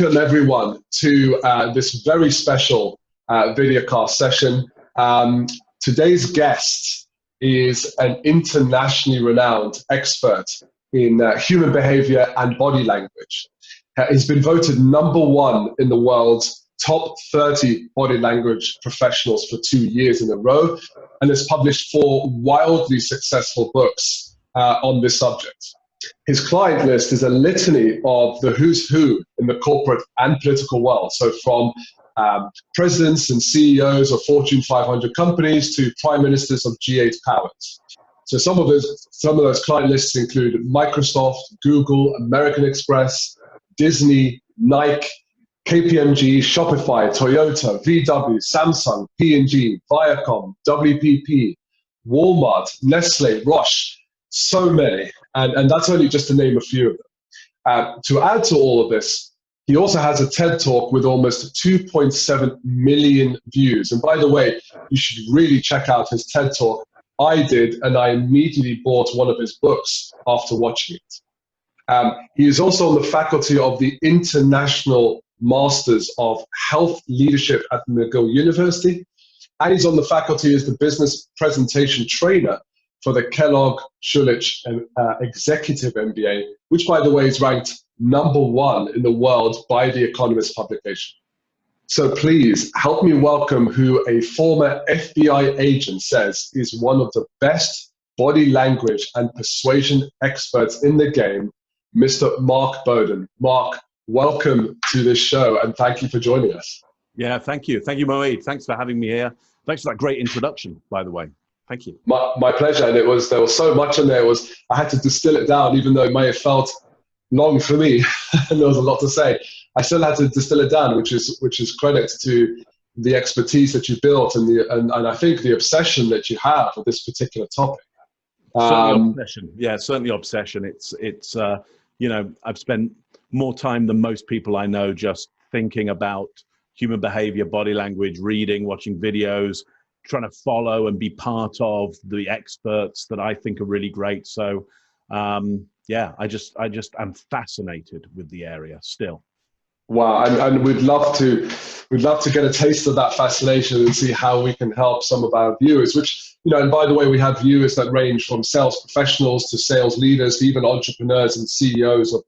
welcome everyone to this very special videocast session. Today's guest is an internationally renowned expert in human behavior and body language. He's been voted #1 in the world's top 30 body language professionals for 2 years in a row, and has published 4 wildly successful books on this subject. His client list is a litany of the who's who in the corporate and political world. So from presidents and CEOs of Fortune 500 companies to prime ministers of G8 powers. So some of those client lists include Microsoft, Google, American Express, Disney, Nike, KPMG, Shopify, Toyota, VW, Samsung, P&G, Viacom, WPP, Walmart, Nestle, Roche, so many. And that's only just to name a few of them. To add to all of this, he also has a TED Talk with almost 2.7 million views. And by the way, you should really check out his TED Talk. I did, and I immediately bought one of his books after watching it. He is also on the faculty of the International Masters of Health Leadership at McGill University. And he's on the faculty as the business presentation trainer for the Kellogg Schulich Executive MBA, which, by the way, is ranked #1 in the world by The Economist publication. So please help me welcome who a former FBI agent says is one of the best body language and persuasion experts in the game, Mr. Mark Bowden. Mark, welcome to this show, and thank you for joining us. Yeah, thank you. Thank you, Moeed. Thanks for having me here. Thanks for that great introduction, by the way. Thank you. My pleasure. And there was so much in there. I had to distill it down, even though it may have felt long for me and there was a lot to say. I still had to distill it down, which is credit to the expertise that you built and I think the obsession that you have with this particular topic. Certainly obsession. Yeah, certainly obsession. It's I've spent more time than most people I know just thinking about human behavior, body language, reading, watching videos, trying to follow and be part of the experts that I think are really great. So, yeah, I just am fascinated with the area still. Wow, and we'd love to get a taste of that fascination and see how we can help some of our viewers. Which, and by the way, we have viewers that range from sales professionals to sales leaders to even entrepreneurs and CEOs of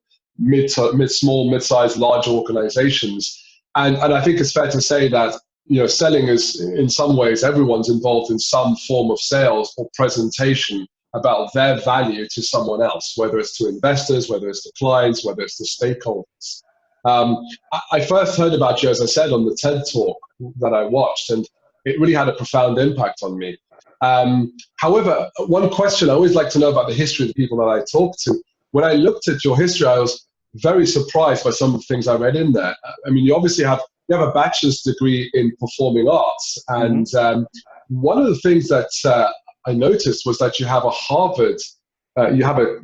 small, mid-sized, large organizations. And I think it's fair to say that selling is, in some ways, everyone's involved in some form of sales or presentation about their value to someone else, whether it's to investors, whether it's to clients, whether it's to stakeholders. I first heard about you, as I said, on the TED Talk that I watched, and it really had a profound impact on me. However, one question I always like to know about the history of the people that I talk to. When I looked at your history, I was very surprised by some of the things I read in there. I mean, you obviously have a bachelor's degree in performing arts, and one of the things that I noticed was that you have a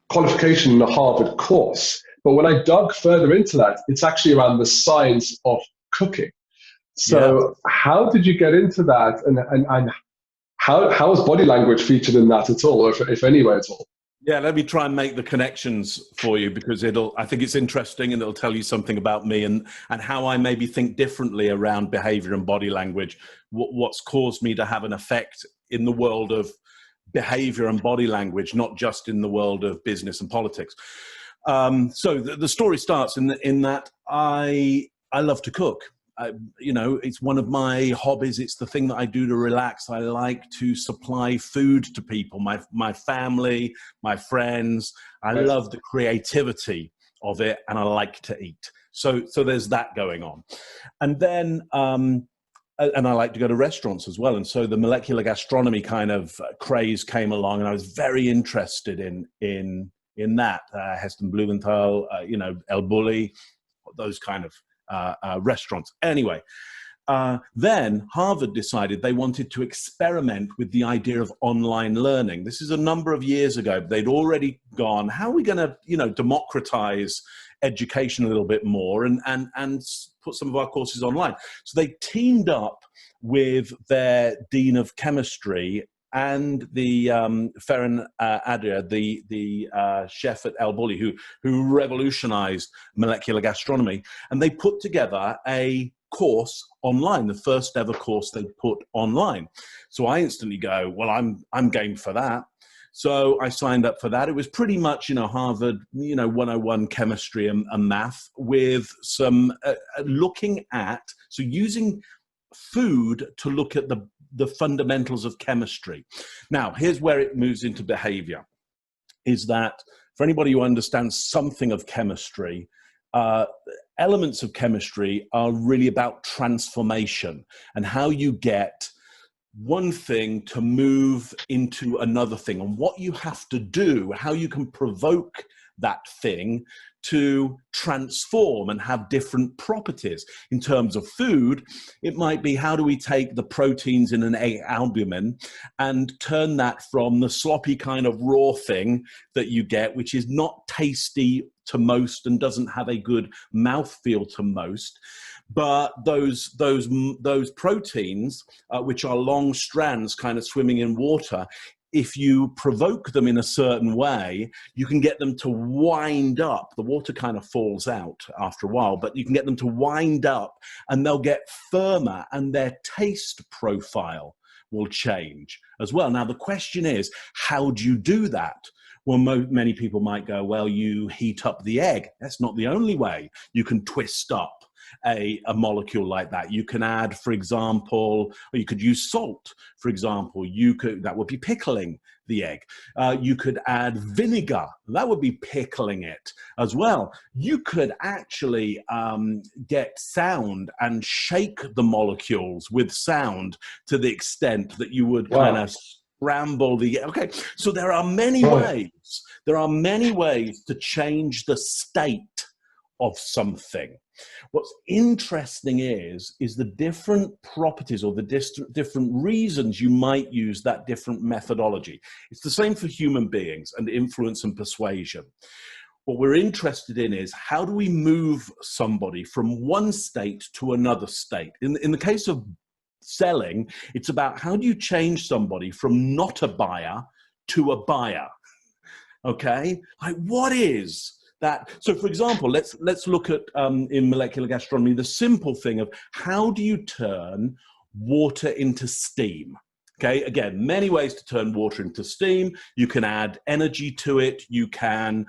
qualification in a Harvard course. But when I dug further into that, it's actually around the science of cooking. So how did you get into that, and how is body language featured in that at all, or if anywhere at all? Yeah, let me try and make the connections for you, because I think it's interesting and it'll tell you something about me and how I maybe think differently around behavior and body language, what's caused me to have an effect in the world of behavior and body language, not just in the world of business and politics. So the story starts in that I love to cook. It's one of my hobbies. It's the thing that I do to relax. I like to supply food to people, my family, my friends. I love the creativity of it, and I like to eat. So there's that going on. And then, and I like to go to restaurants as well. And so the molecular gastronomy kind of craze came along, and I was very interested in that. Heston Blumenthal, El Bulli, those kind of restaurants. Anyway, then Harvard decided they wanted to experiment with the idea of online learning. This is a number of years ago. They'd already gone, how are we going to, democratize education a little bit more and put some of our courses online? So they teamed up with their dean of chemistry and the Ferran Adria, the chef at El Bulli, who revolutionized molecular gastronomy, and they put together a course online, the first ever course they put online. So I instantly go, well, I'm game for that. So I signed up for that. It was pretty much, Harvard, 101 chemistry and math with some looking at, so using food to look at the fundamentals of chemistry. Now, here's where it moves into behavior, is that for anybody who understands something of chemistry, elements of chemistry are really about transformation and how you get one thing to move into another thing, and what you have to do, how you can provoke that thing to transform and have different properties. In terms of food, it might be, how do we take the proteins in an egg albumin and turn that from the sloppy kind of raw thing that you get, which is not tasty to most and doesn't have a good mouthfeel to most, but those proteins, which are long strands kind of swimming in water, if you provoke them in a certain way, you can get them to wind up. The water kind of falls out after a while, but you can get them to wind up and they'll get firmer and their taste profile will change as well. Now, the question is, how do you do that? Well, many people might go, well, you heat up the egg. That's not the only way you can twist up a molecule like that. You can add, for example, or you could use salt, for example. That would be pickling the egg. You could add vinegar. That would be pickling it as well. You could actually get sound and shake the molecules with sound to the extent that you would kind of scramble the, okay. So there are many ways. There are many ways to change the state of something. What's interesting is the different properties or the different reasons you might use that different methodology. It's the same for human beings and influence and persuasion. What we're interested in is, how do we move somebody from one state to another state? In the case of selling, it's about, how do you change somebody from not a buyer to a buyer? Okay, like, what is that? So, for example, let's look at in molecular gastronomy, the simple thing of, how do you turn water into steam? Okay, again, many ways to turn water into steam. You can add energy to it. You can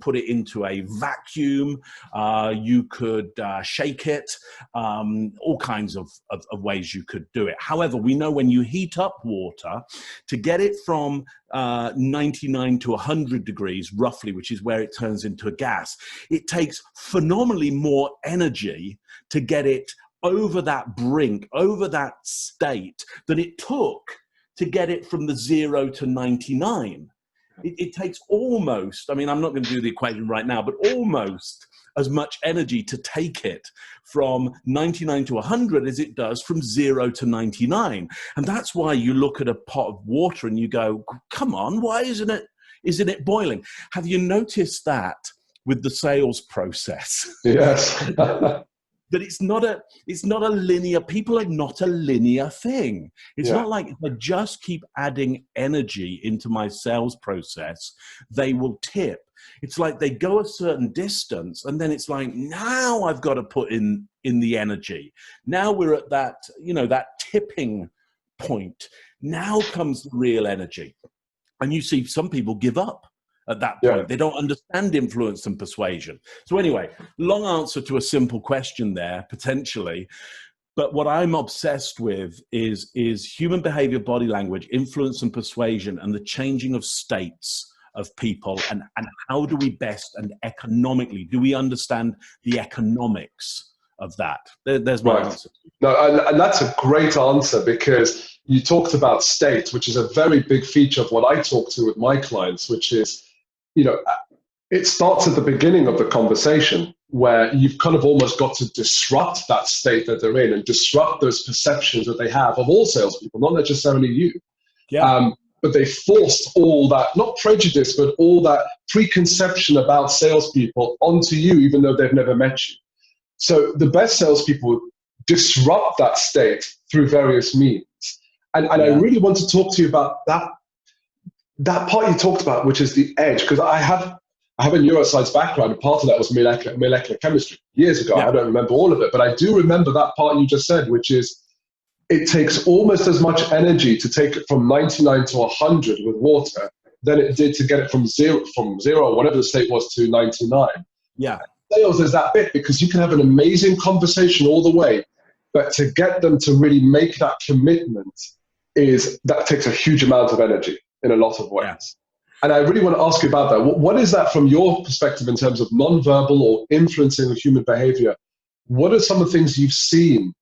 put it into a vacuum. You could shake it. All kinds of ways you could do it. However, we know when you heat up water, to get it from 99 to 100 degrees, roughly, which is where it turns into a gas, it takes phenomenally more energy to get it over that brink, over that state, than it took to get it from the 0 to 99. It takes almost, I mean, I'm not going to do the equation right now, but almost as much energy to take it from 99 to 100 as it does from 0 to 99. And that's why you look at a pot of water and you go, come on, why isn't it boiling? Have you noticed that with the sales process? Yes. That it's not a linear, people are not a linear thing. It's not like, if I just keep adding energy into my sales process, they will tip. It's like they go a certain distance and then it's like, now I've got to put in the energy. Now we're at that, that tipping point. Now comes the real energy. And you see some people give up at that point. Yeah. They don't understand influence and persuasion. So anyway, long answer to a simple question there, potentially. But what I'm obsessed with is human behavior, body language, influence and persuasion, and the changing of states of people, and how do we best and economically, do we understand the economics of that? There's my answer. No, and that's a great answer, because you talked about state, which is a very big feature of what I talk to with my clients, which is, it starts at the beginning of the conversation, where you've kind of almost got to disrupt that state that they're in and disrupt those perceptions that they have of all salespeople, not necessarily you. Yeah. But they forced all that, not prejudice, but all that preconception about salespeople onto you, even though they've never met you. So the best salespeople disrupt that state through various means. And I really want to talk to you about that part you talked about, which is the edge, because I have a neuroscience background, and part of that was molecular chemistry years ago. Yeah. I don't remember all of it, but I do remember that part you just said, which is it takes almost as much energy to take it from 99 to 100 with water than it did to get it from zero, whatever the state was, to 99. Yeah. Sales is that bit, because you can have an amazing conversation all the way, but to get them to really make that commitment that takes a huge amount of energy in a lot of ways. Yeah. And I really want to ask you about that. What is that from your perspective in terms of nonverbal or influencing of human behavior? What are some of the things you've seen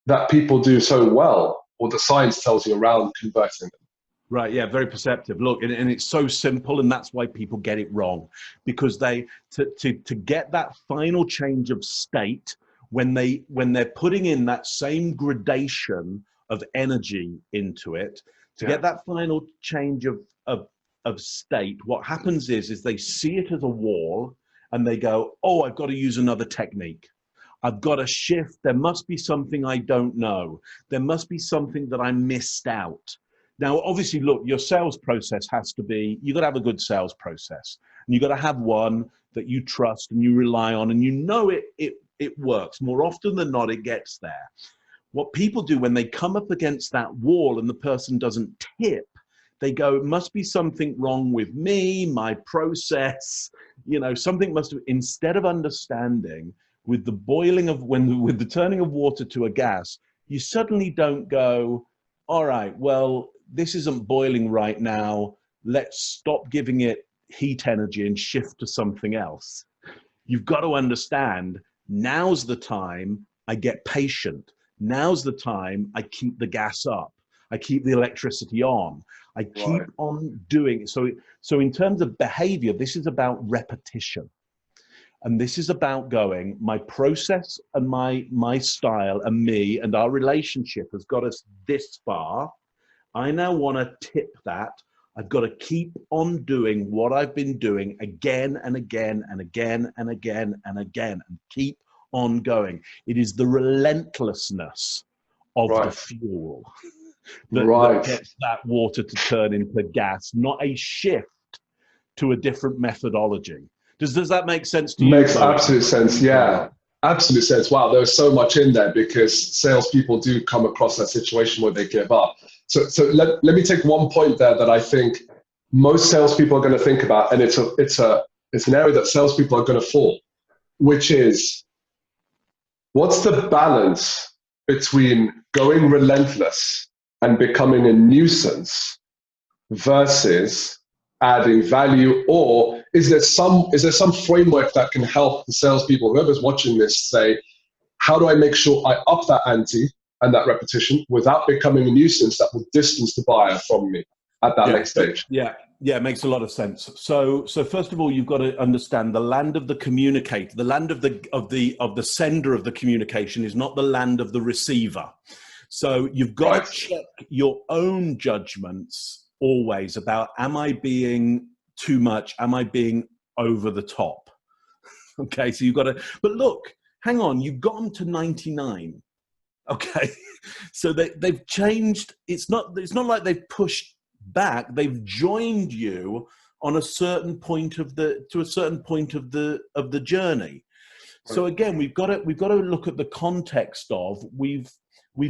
that people do so well, or the science tells you around converting them? Right, yeah, very perceptive. Look, and it's so simple, and that's why people get it wrong, because to get that final change of state, when they're putting in that same gradation of energy into it, to get that final change of state, what happens is they see it as a wall, and they go, oh, I've got to use another technique. I've got to shift. There must be something I don't know. There must be something that I missed out. Now, obviously, look, your sales process has to be, you've got to have a good sales process. And you've got to have one that you trust and you rely on, and you know it works. More often than not, it gets there. What people do when they come up against that wall and the person doesn't tip, they go, it must be something wrong with me, my process, something must have, instead of understanding with the boiling of, with the turning of water to a gas, you suddenly don't go, all right, well, this isn't boiling right now. Let's stop giving it heat energy and shift to something else. You've got to understand, now's the time I get patient. Now's the time I keep the gas up. I keep the electricity on. I keep on doing it. So in terms of behavior, this is about repetition. And this is about going, my process and my style and me and our relationship has got us this far. I now want to tip that. I've got to keep on doing what I've been doing again and again and again and again and again, and keep on going. It is the relentlessness of the fuel that gets that water to turn into gas, not a shift to a different methodology. Does that make sense to you? Makes absolute sense, yeah. Absolute sense. Wow, there's so much in there, because salespeople do come across that situation where they give up. So let me take one point there that I think most salespeople are going to think about, and it's an area that salespeople are going to fall, which is, what's the balance between going relentless and becoming a nuisance versus adding value? Or is there some framework that can help the salespeople, whoever's watching this, say, how do I make sure I up that ante and that repetition without becoming a nuisance that will distance the buyer from me at that next stage? Yeah, it makes a lot of sense. So first of all, you've got to understand the land of the communicator, the land of the sender of the communication is not the land of the receiver. So you've got to check your own judgments always about, am I being too much? Am I being over the top? Okay, so you've got to, but look, hang on, you've got them to 99. Okay, so they've changed. It's not like they've pushed back. They've joined you on a certain point of the journey. So again, we've got to look at the context of, we've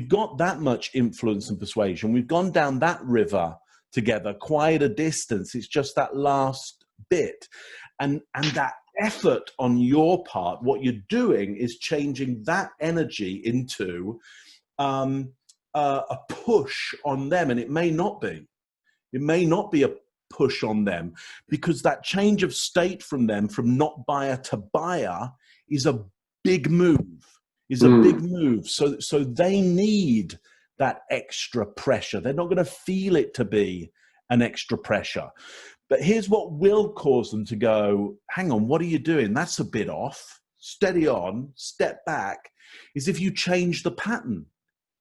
got that much influence and persuasion. We've gone down that river together, quite a distance. It's just that last bit, and that effort on your part, what you're doing is changing that energy into a push on them. And it may not be a push on them, because that change of state from them, from not buyer to buyer, is a big move, So they need that extra pressure. They're not going to feel it to be an extra pressure. But here's what will cause them to go, hang on, what are you doing? That's a bit off. Steady on, step back, is if you change the pattern.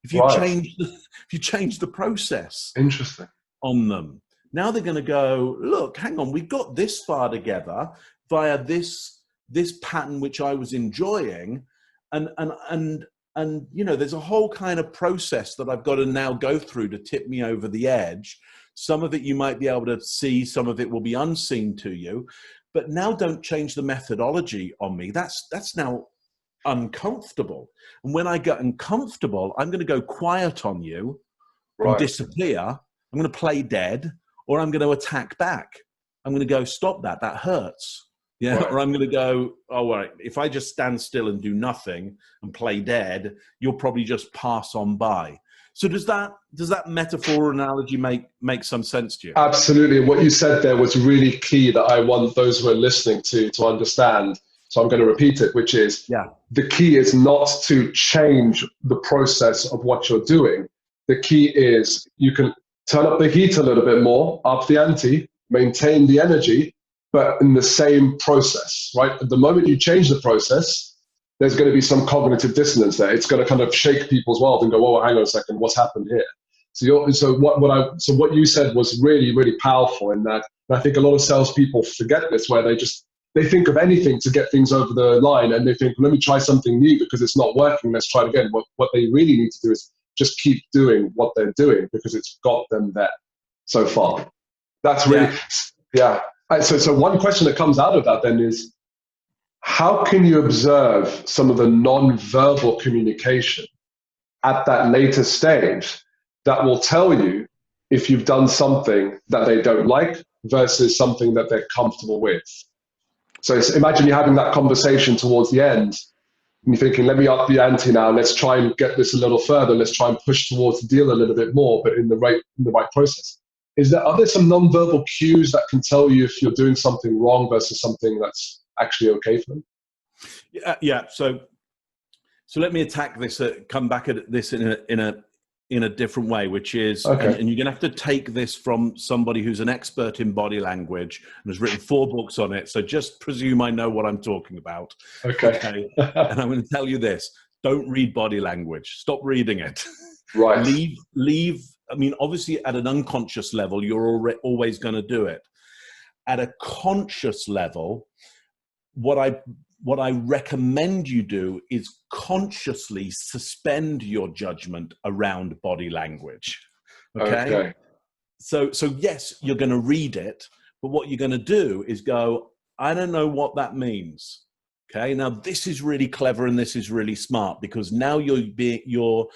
If you change the process. Interesting. On them. Now they're going to go, look, hang on, we got this far together via this pattern which I was enjoying, and and you know, there's a whole kind of process that I've got to now go through to tip me over the edge. Some of it you might be able to see, some of it will be unseen to you, but now don't change the methodology on me. That's now uncomfortable. And when I get uncomfortable, I'm going to go quiet on you and disappear. I'm going to play dead, or I'm going to attack back. I'm going to go, stop that. That hurts. Yeah. Right. Or I'm going to go, oh, right. If I just stand still and do nothing and play dead, you'll probably just pass on by. So does that metaphor or analogy make some sense to you? Absolutely. What you said there was really key that I want those who are listening to understand. So I'm going to repeat it, which is the key is not to change the process of what you're doing. The key is you can turn up the heat a little bit more, up the ante, maintain the energy, but in the same process, right? At the moment you change the process, there's going to be some cognitive dissonance there. It's going to kind of shake people's world and go, "Whoa, hang on a second, what's happened here?" So what you said was really, really powerful in that. And I think a lot of salespeople forget this, where they think of anything to get things over the line, and they think, let me try something new because it's not working. Let's try it again. What they really need to do is just keep doing what they're doing because it's got them there so far. That's really, So one question that comes out of that then is, how can you observe some of the non-verbal communication at that later stage that will tell you if you've done something that they don't like versus something that they're comfortable with? So imagine you're having that conversation towards the end and you're thinking, let me up the ante now. Let's try and get this a little further. Let's try and push towards the deal a little bit more, but in the right process. Are there some non-verbal cues that can tell you if you're doing something wrong versus something that's actually okay for them? Yeah. So let me attack this. Come back at this in a different way, which is, and you're going to have to take this from somebody who's an expert in body language and has written 4 books on it. So just presume I know what I'm talking about. Okay. And I'm going to tell you this: don't read body language. Stop reading it. Right. Leave. I mean, obviously, at an unconscious level, you're always going to do it. At a conscious level, what I recommend you do is consciously suspend your judgment around body language. Okay. So yes, you're going to read it, but what you're going to do is go, I don't know what that means. Okay. Now this is really clever and this is really smart because now you're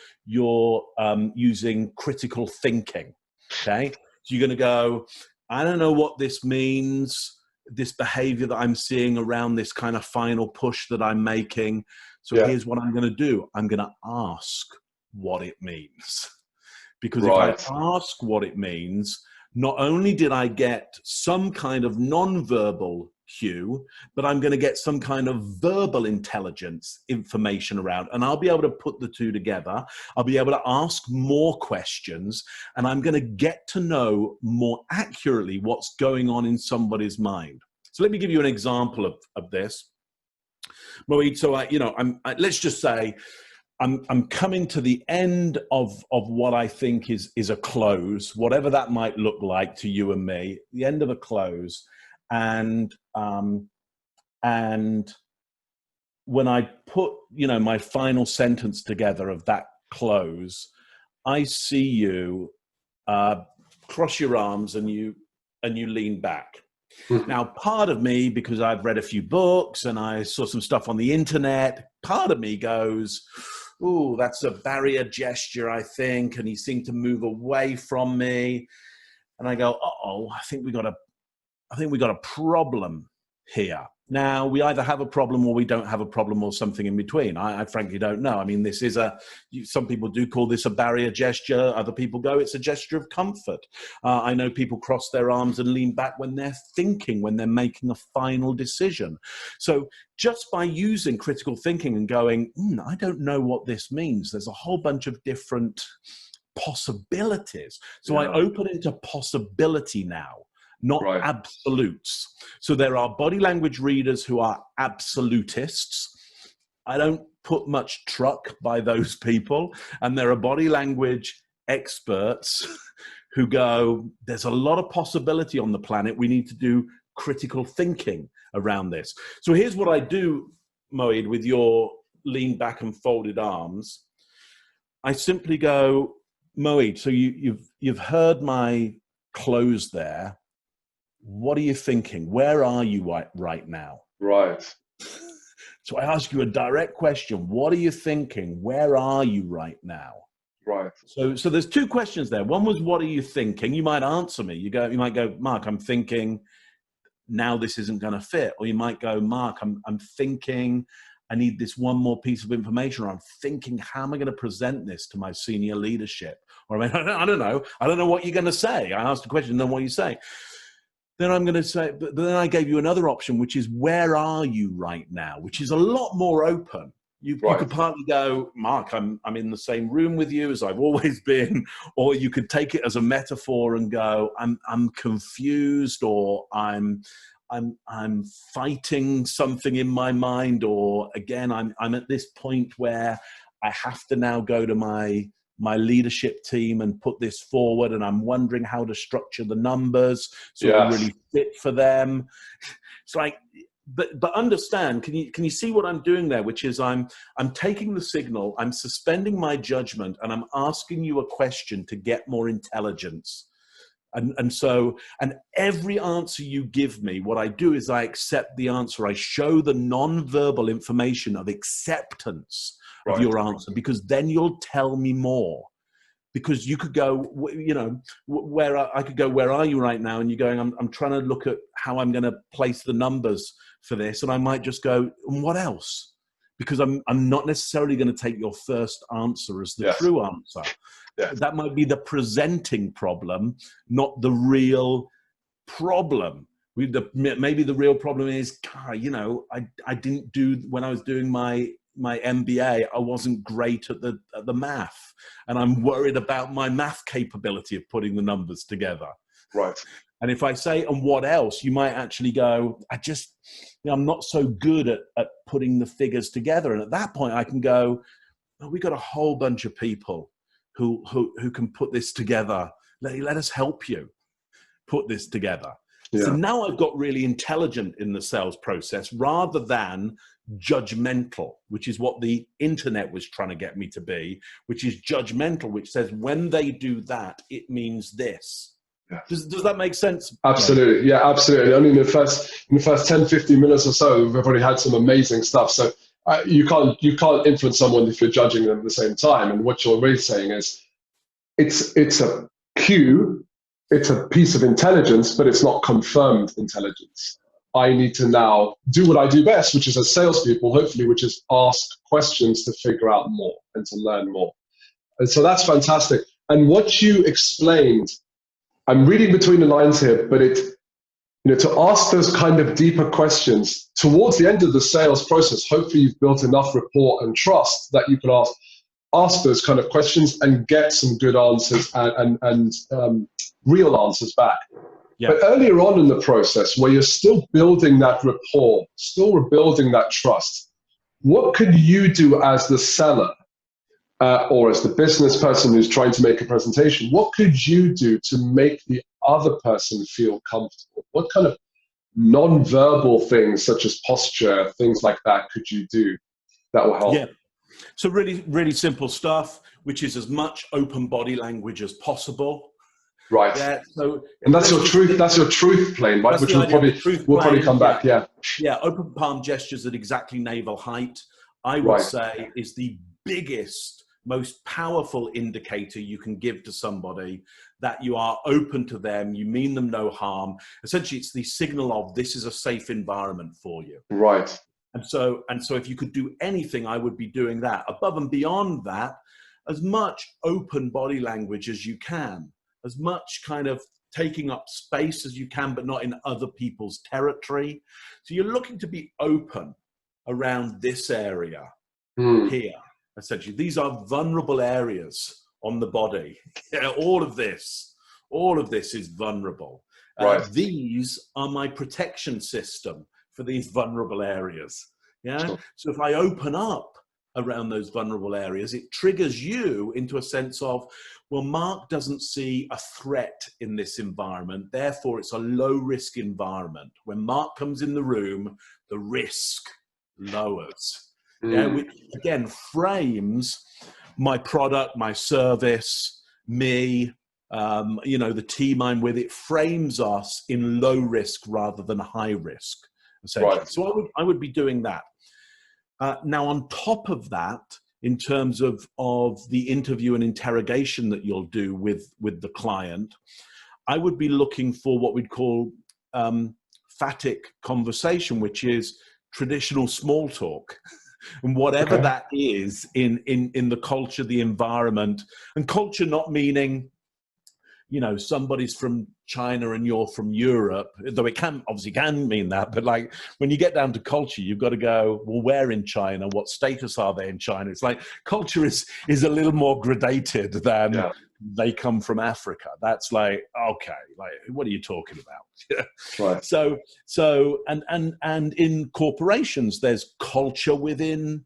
using critical thinking. Okay. So you're going to go, I don't know what this means. This behavior that I'm seeing around this kind of final push that I'm making. So here's what I'm going to do. I'm going to ask what it means. Because if I ask what it means, not only did I get some kind of nonverbal cue, but I'm going to get some kind of verbal intelligence information around, and I'll be able to put the two together. I'll be able to ask more questions, and I'm going to get to know more accurately what's going on in somebody's mind. So let me give you an example of this, Moeed. So let's just say I'm coming to the end of what I think is a close, whatever that might look like to you and me, the end of a close. And when I put, my final sentence together of that close, I see you cross your arms and you lean back. Mm-hmm. Now, part of me, because I've read a few books and I saw some stuff on the internet, part of me goes, "Ooh, that's a barrier gesture, I think," and he seemed to move away from me. And I go, I think we got a problem here. Now, we either have a problem or we don't have a problem or something in between. I frankly don't know. I mean, this is some people do call this a barrier gesture. Other people go, it's a gesture of comfort. I know people cross their arms and lean back when they're thinking, when they're making a final decision. So just by using critical thinking and going, I don't know what this means, there's a whole bunch of different possibilities. So I open into possibility now. Not absolutes. So there are body language readers who are absolutists. I don't put much truck by those people. And there are body language experts who go, there's a lot of possibility on the planet. We need to do critical thinking around this. So here's what I do, Moeed, with your lean back and folded arms, I simply go, Moeed, so you've heard my close there. What are you thinking? Where are you right now? Right. So I ask you a direct question. What are you thinking? Where are you right now? Right. So there's two questions there. One was, what are you thinking? You might answer me. You might go, Mark, I'm thinking now this isn't going to fit. Or you might go, Mark, I'm thinking I need this one more piece of information, or I'm thinking, how am I going to present this to my senior leadership? Or I don't know. I don't know what you're going to say. I asked a question, then what you say. Then I'm going to say, but then I gave you another option, which is, where are you right now? Which is a lot more open. You could partly go, Mark, I'm in the same room with you as I've always been, or you could take it as a metaphor and go, I'm confused, or I'm fighting something in my mind, or again, I'm at this point where I have to now go to my leadership team and put this forward, and I'm wondering how to structure the numbers so it really fit for them. It's like, but understand, can you see what I'm doing there? Which is I'm taking the signal, I'm suspending my judgment, and I'm asking you a question to get more intelligence. And every answer you give me, what I do is I accept the answer. I show the non-verbal information of acceptance of your answer, because then you'll tell me more. Because you could go, where I could go, where are you right now? And you're going, I'm trying to look at how I'm going to place the numbers for this. And I might just go, and what else? Because I'm not necessarily going to take your first answer as the true answer. Yeah. That might be the presenting problem, not the real problem. Maybe the real problem is, I didn't do, when I was doing my MBA, I wasn't great at the math, and I'm worried about my math capability of putting the numbers together. Right. And if I say, and what else, you might actually go, I'm not so good at putting the figures together. And at that point I can go, we've got a whole bunch of people who can put this together. Let us help you put this together. Yeah. So now I've got really intelligent in the sales process rather than judgmental, which is what the internet was trying to get me to be, which is judgmental, which says when they do that, it means this. Yes. Does that make sense? Absolutely. Yeah, absolutely. Only in the first 10, 15 minutes or so, we've already had some amazing stuff. So you can't influence someone if you're judging them at the same time. And what you're really saying is it's a cue, it's a piece of intelligence, but it's not confirmed intelligence. I need to now do what I do best, which is as salespeople, hopefully, which is ask questions to figure out more and to learn more. And so that's fantastic. And what you explained, I'm reading between the lines here, but to ask those kind of deeper questions towards the end of the sales process, hopefully you've built enough rapport and trust that you can ask those kind of questions and get some good answers and real answers back. Yeah. But earlier on in the process, where you're still building that rapport, still rebuilding that trust, what could you do as the seller or as the business person who's trying to make a presentation? What could you do to make the other person feel comfortable? What kind of non-verbal things, such as posture, things like that, could you do that will help? Yeah. So really, really simple stuff, which is as much open body language as possible. Right. Yeah. So, and that's your truth. That's your truth plane, right? Which will probably come back. Yeah. Yeah. Open palm gestures at exactly navel height, I would say, is the biggest, most powerful indicator you can give to somebody that you are open to them. You mean them no harm. Essentially, it's the signal of this is a safe environment for you. Right. And so if you could do anything, I would be doing that. Above and beyond that, as much open body language as you can, as much kind of taking up space as you can, but not in other people's territory. So you're looking to be open around this area here, essentially. These are vulnerable areas on the body. All of this is vulnerable. These are my protection system for these vulnerable areas. Yeah. Sure. So if I open up around those vulnerable areas, it triggers you into a sense of, well, Mark doesn't see a threat in this environment, therefore it's a low risk environment. When Mark comes in the room, the risk lowers. Yeah, which again frames my product, my service, me, the team I'm with. It frames us in low risk rather than high risk, essentially. Right. So I would be doing that. Now, on top of that, in terms of the interview and interrogation that you'll do with the client, I would be looking for what we'd call phatic conversation, which is traditional small talk. And whatever that is in the culture, the environment, and culture not meaning, somebody's from China and you're from Europe, though it obviously can mean that. But like when you get down to culture, you've got to go, well, where in China? What status are they in China? It's like culture is a little more gradated than they come from Africa. That's like, okay, like what are you talking about? Right. So and in corporations, there's culture within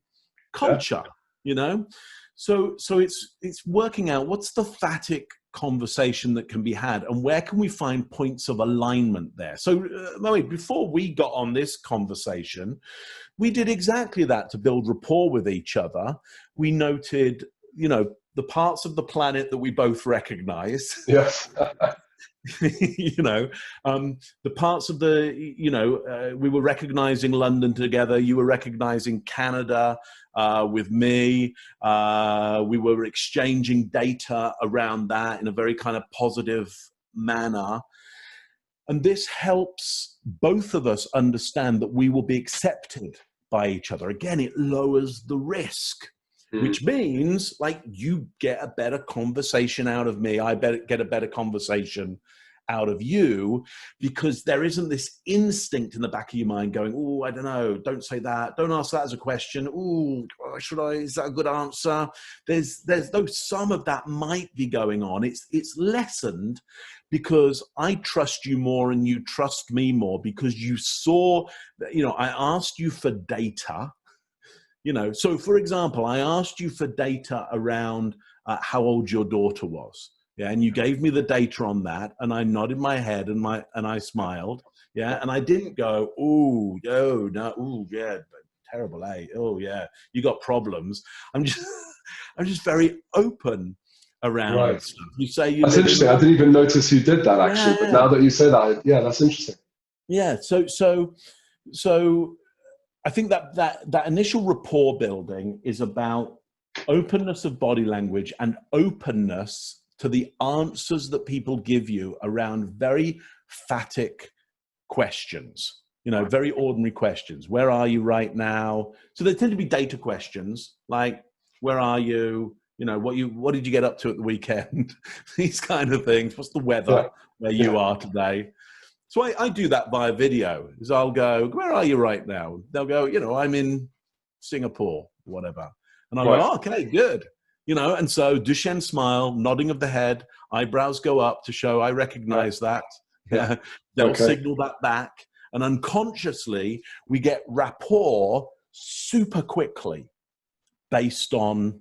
culture, So it's working out what's the phatic conversation that can be had and where can we find points of alignment there. So Moe, before we got on this conversation, we did exactly that to build rapport with each other. We noted, the parts of the planet that we both recognize. Yes. The parts of we were recognizing London together. You were recognizing Canada with me. We were exchanging data around that in a very kind of positive manner. And this helps both of us understand that we will be accepted by each other. Again, it lowers the risk. Which means like you get a better conversation out of me. I get a better conversation out of you because there isn't this instinct in the back of your mind going, oh, I don't know, don't say that. Don't ask that as a question. Oh, should I, is that a good answer? Though some of that might be going on. It's lessened because I trust you more and you trust me more because you saw, I asked you for data. So for example, I asked you for data around how old your daughter was. Yeah. And you gave me the data on that. And I nodded my head and I smiled. Yeah. And I didn't go, oh, no, oh, yeah, terrible, eh? Oh, yeah, you got problems. I'm just very open around stuff. You say that's interesting. I didn't even notice you did that actually, but now that you say that, that's interesting. Yeah. So I think that initial rapport building is about openness of body language and openness to the answers that people give you around very phatic questions, very ordinary questions. Where are you right now? So they tend to be data questions like, where are you? What did you get up to at the weekend? These kind of things. What's the weather where you are today? So I do that via video. Is I'll go, where are you right now? They'll go, I'm in Singapore, whatever. And I'll go, oh, okay, good. And so Duchenne smile, nodding of the head, eyebrows go up to show I recognize that. Yeah. They'll signal that back. And unconsciously, we get rapport super quickly based on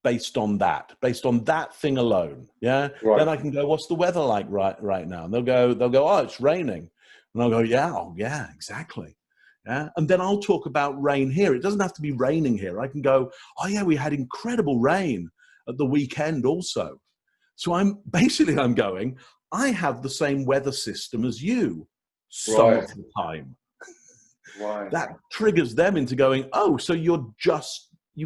that thing alone. Yeah. Right. Then I can go, what's the weather like right now? And they'll go, oh, it's raining. And I'll go, yeah, exactly. Yeah. And then I'll talk about rain here. It doesn't have to be raining here. I can go, oh yeah, we had incredible rain at the weekend also. So I'm going, I have the same weather system as you some of the time. Right. That triggers them into going, oh, so you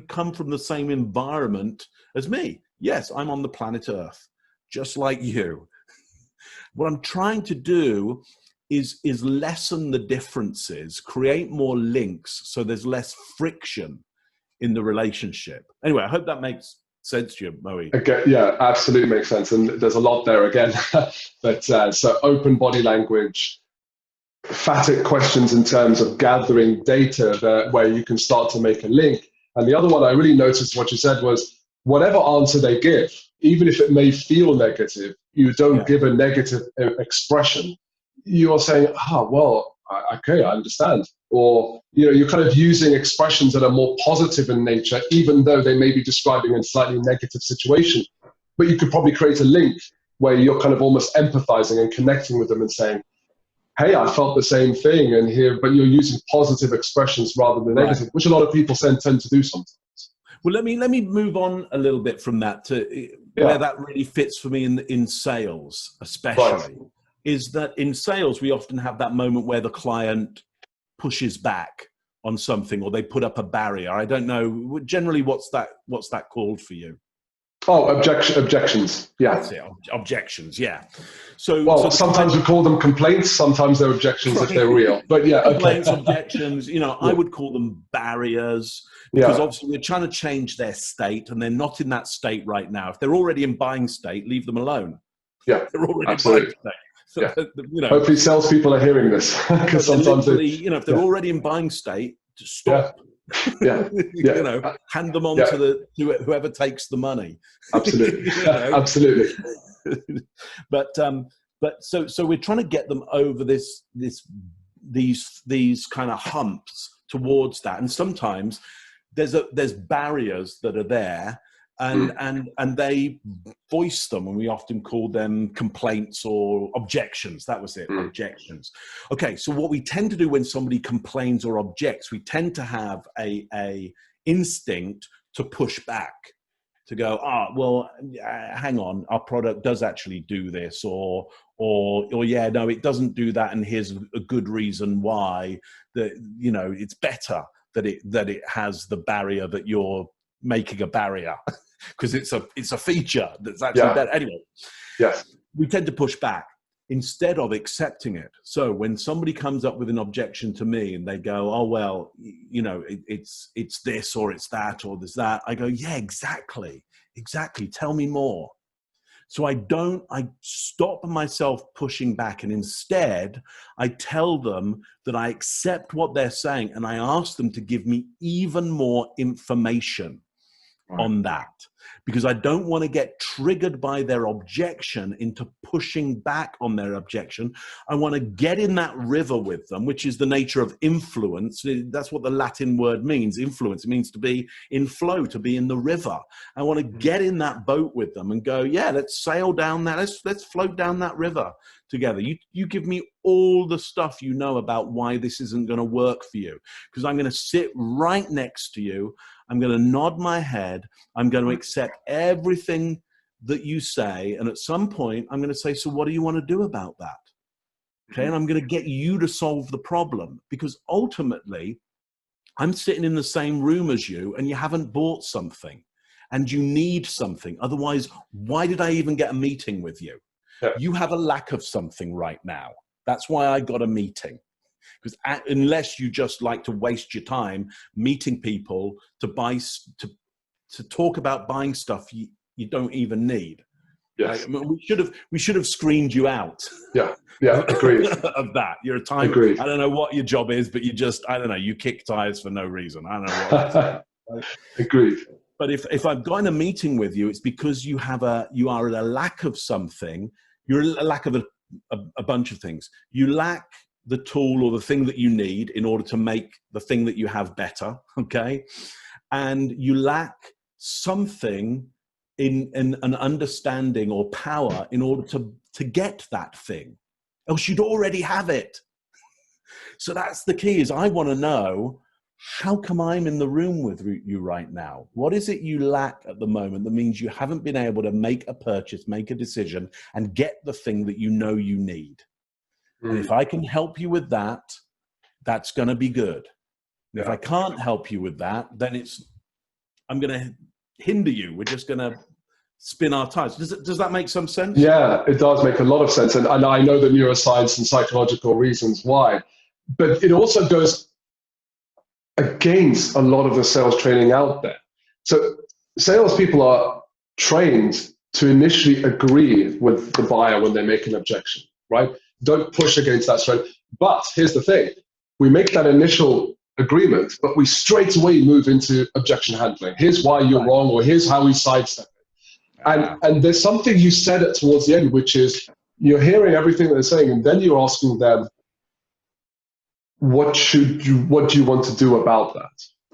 come from the same environment as me. Yes, I'm on the planet Earth, just like you. What I'm trying to do is lessen the differences, create more links, so there's less friction in the relationship. Anyway, I hope that makes sense to you, Moe. Okay, yeah, absolutely makes sense. And there's a lot there again. But so open body language, phatic questions in terms of gathering data where you can start to make a link. And the other one I really noticed what you said was whatever answer they give, even if it may feel negative, you don't give a negative expression. You're saying, well, okay, I understand. Or, you're kind of using expressions that are more positive in nature, even though they may be describing a slightly negative situation. But you could probably create a link where you're kind of almost empathizing and connecting with them and saying, hey, I felt the same thing, and here, but you're using positive expressions rather than negative, which a lot of people tend to do sometimes. Well, let me move on a little bit from that to where that really fits for me in sales, especially, is that in sales we often have that moment where the client pushes back on something, or they put up a barrier. I don't know. Generally, what's that called for you? Oh, objections. Yeah. That's it. Objections. Yeah. So, well, sometimes we call them complaints. Sometimes they're objections if they're real. But yeah, complaints, objections. You know, I would call them barriers, because obviously we're trying to change their state, and they're not in that state right now. If they're already in buying state, leave them alone. Yeah, they're already absolutely. in buying state. So, you know, hopefully salespeople are hearing this, because sometimes if they're already in buying state, just stop. You know, hand them on to whoever takes the money. Absolutely. You know? Absolutely. But so we're trying to get them over these kind of humps towards that, and sometimes there's barriers that are there, and they voice them, and we often call them complaints or objections. That was it, objections. Okay, so what we tend to do when somebody complains or objects, we tend to have a instinct to push back, to go, well, hang on, our product does actually do this, or yeah, no, it doesn't do that, and here's a good reason why. That, you know, it's better that it has the barrier that you're making a barrier, because it's a feature that's actually better. Anyway, we tend to push back instead of accepting it. So when somebody comes up with an objection to me and they go, oh, well, you know, it's this or it's that or there's that, I go, yeah, exactly. Tell me more. So I stop myself pushing back, and instead I tell them that I accept what they're saying, and I ask them to give me even more information on that, because I don't want to get triggered by their objection into pushing back on their objection. I want to get in that river with them, which is the nature of influence. That's what the Latin word means, influence. It means to be in flow, to be in the river. I want to get in that boat with them and go, yeah, let's sail down that. Let's float down that river together. You give me all the stuff you know about why this isn't going to work for you, because I'm going to sit right next to you. I'm going to nod my head. I'm going to accept everything that you say. And at some point, I'm going to say, so what do you want to do about that? Okay. And I'm going to get you to solve the problem, because ultimately I'm sitting in the same room as you, and you haven't bought something and you need something. Otherwise, why did I even get a meeting with you? Yeah. You have a lack of something right now. That's why I got a meeting. Because unless you just like to waste your time meeting people to talk about buying stuff you don't even need. Yes. Right? I mean, we should have screened you out. Yeah, agreed. Of that. You're a time. Agreed. I don't know what your job is, but you kick tires for no reason. I don't know what. Agreed. But if I've got in a meeting with you, it's because you are at a lack of something. You're at a lack of a bunch of things. You lack the tool or the thing that you need in order to make the thing that you have better, okay? And you lack something in an understanding or power in order to get that thing, else you'd already have it. So that's the key, is I want to know, how come I'm in the room with you right now? What is it you lack at the moment that means you haven't been able to make a purchase, make a decision, and get the thing that you know you need? And if I can help you with that, that's going to be good. Yeah. If I can't help you with that, then I'm going to hinder you. We're just going to spin our tires. Does that make some sense? Yeah, it does make a lot of sense. And I know the neuroscience and psychological reasons why, but it also goes against a lot of the sales training out there. So salespeople are trained to initially agree with the buyer when they make an objection, right? Don't push against that strength. But here's the thing. We make that initial agreement, but we straight away move into objection handling. Here's why you're wrong, or here's how we sidestep it. And there's something you said towards the end, which is you're hearing everything they're saying, and then you're asking them, what do you want to do about that,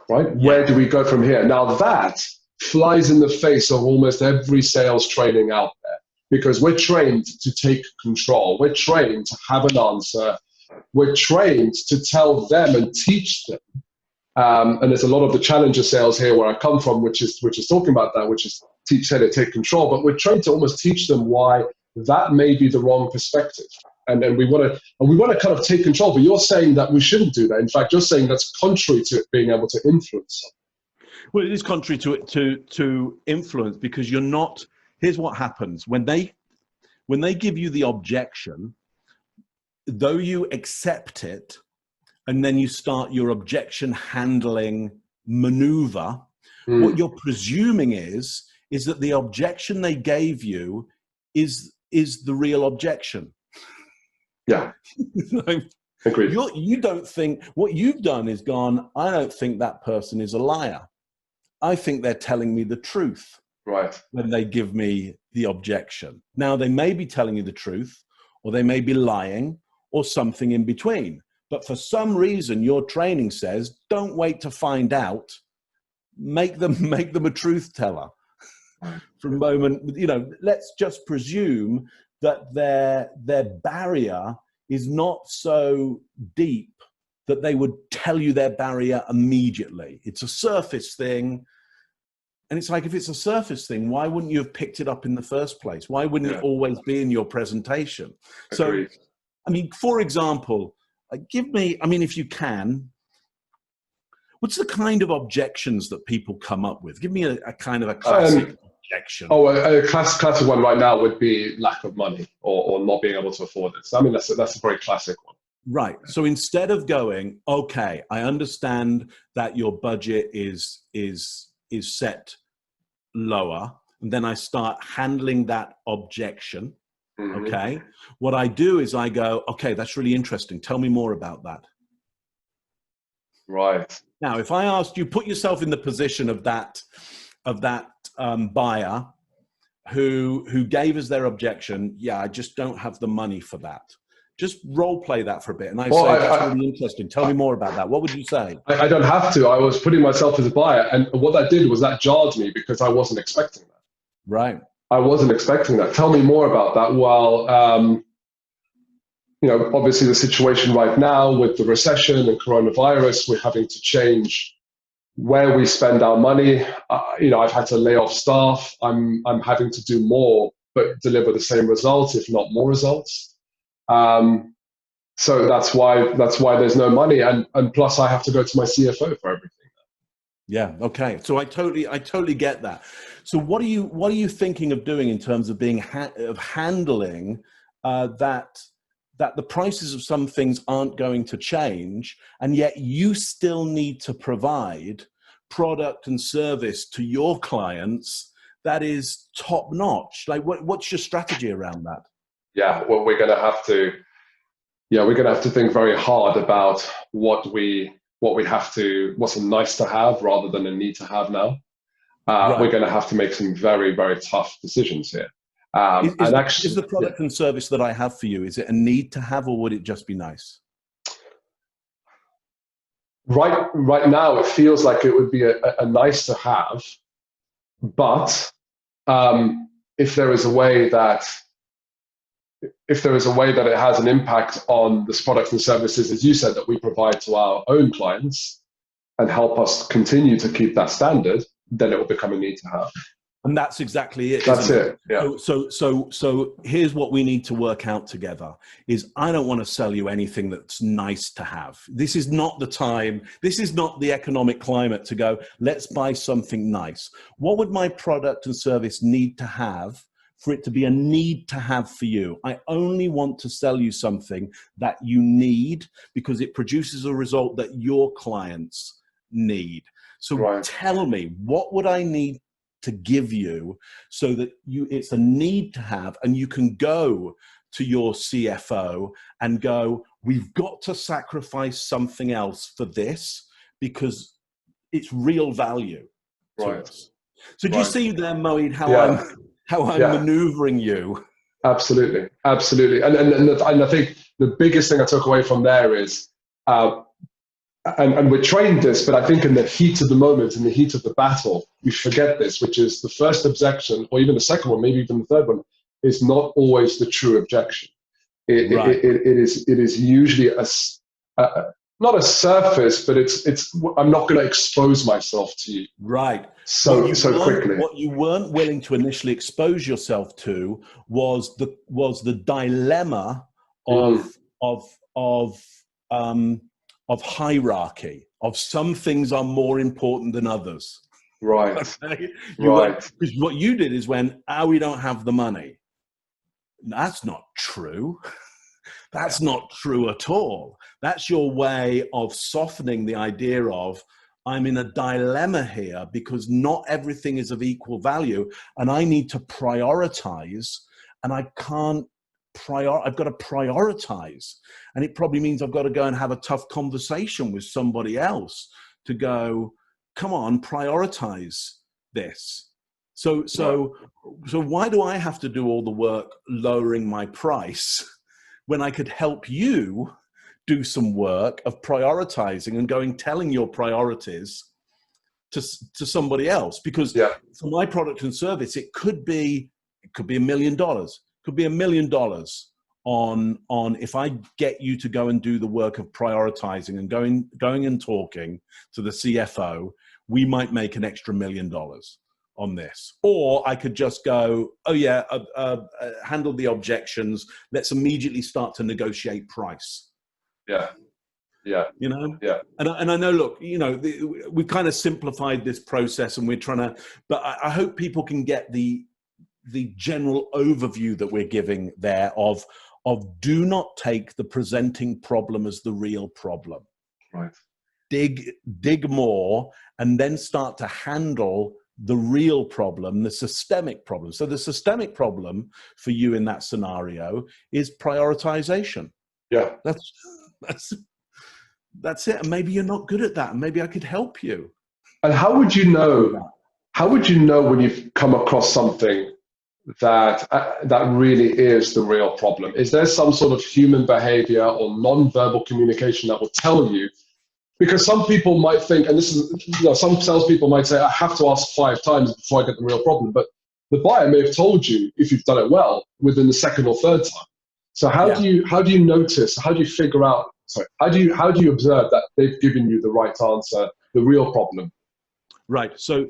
right? Yeah. Where do we go from here? Now that flies in the face of almost every sales training out there, because we're trained to take control. We're trained to have an answer. we're trained to tell them and teach them. And there's a lot of the challenger sales here where I come from, which is talking about that, which is teach how to take control. But we're trained to almost teach them why that may be the wrong perspective, and we want to kind of take control. But you're saying that we shouldn't do that. In fact, you're saying that's contrary to it being able to influence someone. Well, it is contrary to influence, because you're not. Here's what happens when they give you the objection, though you accept it, and then you start your objection handling maneuver. What you're presuming is that the objection they gave you is the real objection. Yeah. Agreed. You don't think, what you've done is gone, I don't think that person is a liar. I think they're telling me the truth. Right. When they give me the objection. Now, they may be telling you the truth, or they may be lying, or something in between. But for some reason, your training says, don't wait to find out. Make them a truth teller. From a moment, let's just presume that their barrier is not so deep that they would tell you their barrier immediately. It's a surface thing. And it's like, if it's a surface thing, why wouldn't you have picked it up in the first place? Why wouldn't it always be in your presentation? Agreed. So, I mean, for example, give me, I mean, if you can, what's the kind of objections that people come up with? Give me a kind of a classic objection. A classic one right now would be lack of money or not being able to afford it. So, I mean, that's a very classic one. Right. So instead of going, okay, I understand that your budget is set lower, and then I start handling that objection. Mm-hmm. Okay. What I do is I go, okay, that's really interesting. Tell me more about that. Right. Now, if I asked you, put yourself in the position of that buyer who gave us their objection. Yeah, I just don't have the money for that. Just role play that for a bit. And I say, that's really interesting. Tell me more about that. What would you say? I don't have to. I was putting myself as a buyer. And what that did was that jarred me because I wasn't expecting that. Right. I wasn't expecting that. Tell me more about that. While, obviously the situation right now with the recession and coronavirus, we're having to change where we spend our money. I've had to lay off staff. I'm having to do more, but deliver the same results, if not more results. So that's why there's no money, and plus I have to go to my CFO for everything. Yeah. Okay. So I totally get that. So what are you thinking of doing in terms of handling that the prices of some things aren't going to change, and yet you still need to provide product and service to your clients that is top notch? Like, what's your strategy around that? Yeah, well, we're going to have to think very hard about what's a nice to have rather than a need to have now. Right. We're going to have to make some very, very tough decisions here. Is the product and service that I have for you, is it a need to have, or would it just be nice? Right now, it feels like it would be a nice to have, but if there is a way that it has an impact on the products and services, as you said, that we provide to our own clients and help us continue to keep that standard, then it will become a need to have. And that's exactly it. That's it. Yeah. So here's what we need to work out together is, I don't want to sell you anything that's nice to have. This is not the time. This is not the economic climate to go, let's buy something nice. What would my product and service need to have for it to be a need to have for you? I only want to sell you something that you need because it produces a result that your clients need. So Tell me, what would I need to give you so that it's a need to have, and you can go to your CFO and go, we've got to sacrifice something else for this because it's real value to us. So do you see there, Moeed, how I'm maneuvering you? Absolutely. And I think the biggest thing I took away from there is, and we're trained this, but I think in the heat of the moment, in the heat of the battle, we forget this, which is the first objection, or even the second one, maybe even the third one, is not always the true objection. Right. It is usually not a surface, but I'm not going to expose myself to you Right. so quickly. What you weren't willing to initially expose yourself to was the dilemma Mm, of um, of hierarchy. Of some things are more important than others. right, Okay? You went right. because what you did is when we don't have the money. That's not true. That's not true at all. That's your way of softening the idea of, I'm in a dilemma here because not everything is of equal value and I need to prioritize, and I can't I've got to prioritize. And it probably means I've got to go and have a tough conversation with somebody else to go, come on, prioritize this. So, Right. so, so why do I have to do all the work lowering my price when I could help you do some work of prioritizing and going, telling your priorities to somebody else? Because Yeah. for my product and service, it could be $1 million, could be $1 million on if I get you to go and do the work of prioritizing and going and talking to the CFO, we might make an extra $1 million on this. Or I could just go, oh yeah, handle the objections. Let's immediately start to negotiate price. Yeah. Yeah. You know, Yeah. and I know, look, you know, we've kind of simplified this process, and we're trying to, but I hope people can get the general overview that we're giving there of do not take the presenting problem as the real problem. Right. Dig more, and then start to handle the real problem, the systemic problem. So the systemic problem for you in that scenario is prioritization. Yeah. That's it. And maybe you're not good at that. And maybe I could help you. And how would you know? How would you know when you've come across something that really is the real problem? Is there some sort of human behavior or non-verbal communication that will tell you? Because some people might think, and this is, some salespeople might say, I have to ask 5 times before I get the real problem. But the buyer may have told you, if you've done it well, within the second or third time. So how do you notice? How do you figure out? Sorry, how do you observe that they've given you the right answer, the real problem? Right. So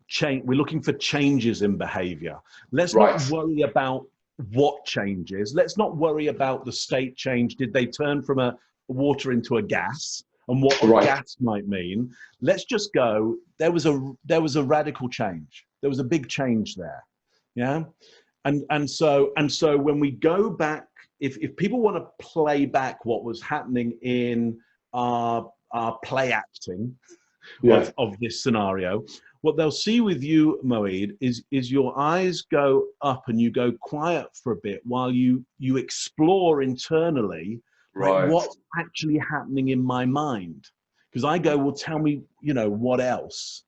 change. We're looking for changes in behavior. Let's Right. not worry about what changes. Let's not worry about the state change. Did they turn from a water into a gas, and what a gas might mean? Let's just go. There was a radical change. There was a big change there. Yeah. And so when we go back, if people want to play back what was happening in our play acting of this scenario, what they'll see with you, Moeed, is your eyes go up and you go quiet for a bit while you explore internally, like, what's actually happening in my mind. Because I go, well, tell me, what else?